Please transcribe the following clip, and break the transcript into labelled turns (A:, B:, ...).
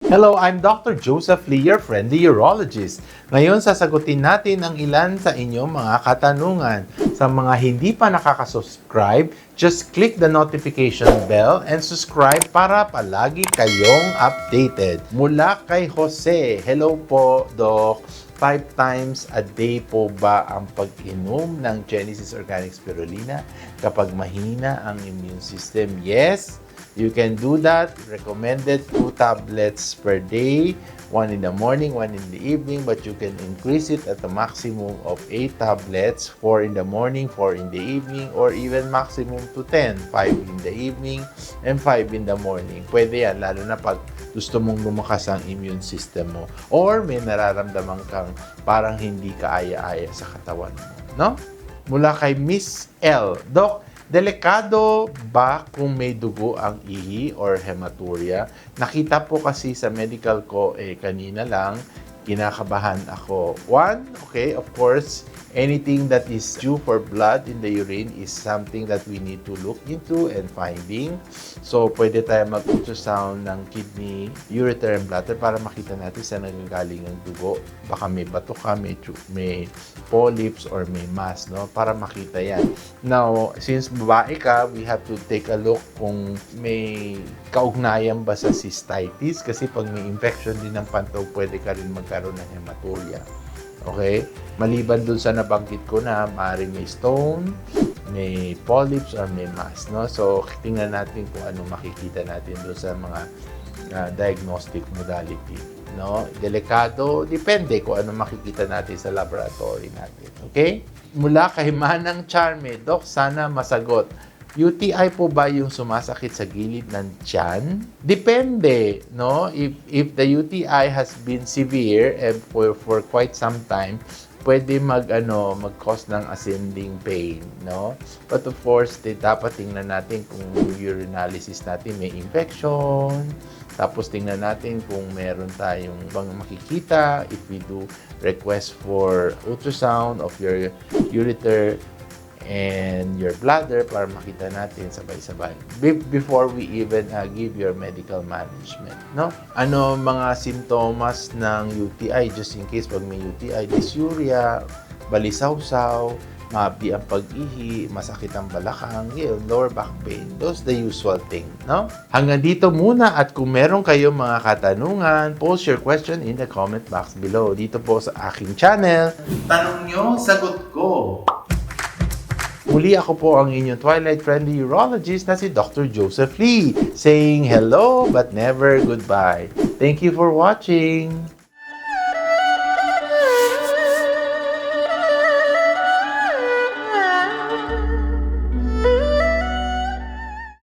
A: Hello, I'm Dr. Joseph Lee, your friendly urologist. Ngayon, sasagutin natin ang ilan sa inyong mga katanungan. Sa mga hindi pa nakakasubscribe, just click the notification bell and subscribe para palagi kayong updated. Mula kay Jose, hello po, Doc. 5 times a day po ba ang pag-inom ng Genesis Organic Spirulina kapag mahina ang immune system? Yes. You can do that. Recommended 2 tablets per day, 1 in the morning, 1 in the evening, but you can increase it at a maximum of 8 tablets, 4 in the morning, 4 in the evening, or even maximum to 10, 5 in the evening, and 5 in the morning. Pwede yan, lalo na pag gusto mong lumakas ang immune system mo, or may nararamdaman kang parang hindi ka aya-aya sa katawan mo, no? Mula kay Miss L. Doc, delikado ba kung may dugo ang ihi or hematuria? Nakita po kasi sa medical ko kanina lang, kinakabahan ako. One, okay, of course, anything that is due for blood in the urine is something that we need to look into and finding. So, pwede tayo mag-ultrasound ng kidney, ureter, and bladder para makita natin saan nagagaling ang dugo. Baka may bato ka, may polyps, or may mass, no? Para makita yan. Now, since babae ka, we have to take a look kung may kaugnayan ba sa cystitis. Kasi pag may infection din ng pantog, pwede ka rin magkaroon ng hematuria. Okay? Maliban dun sa nabanggit ko na maaaring may stone, may polyps, or may mass, no? So, tingnan natin kung ano makikita natin dun sa mga diagnostic modality, no? Delikado, depende kung ano makikita natin sa laboratory natin. Okay? Mula kay Manang Charme, Doc, sana masagot. UTI po ba yung sumasakit sa gilid ng tiyan? Depende, no? If the UTI has been severe and for quite some time, pwede mag-cause ng ascending pain, no? But of course, dapat tingnan natin kung urinalysis natin may infection. Tapos tingnan natin kung meron tayong bang makikita if we do request for ultrasound of your ureter and your bladder para makita natin sabay-sabay before we even give your medical management, no? Ano mga sintomas ng UTI, just in case pag may UTI? Dysuria, balisawsaw, mabi ang pag-ihi, masakit ang balakang, lower back pain. Those the usual thing, no? Hanggang dito muna, at kung meron kayong mga katanungan, post your question in the comment box below. Dito po sa aking channel. Tanong nyo, sagot ko. Muli ako po ang inyong Twilight-friendly urologist na si Dr. Joseph Lee, saying hello but never goodbye. Thank you for watching!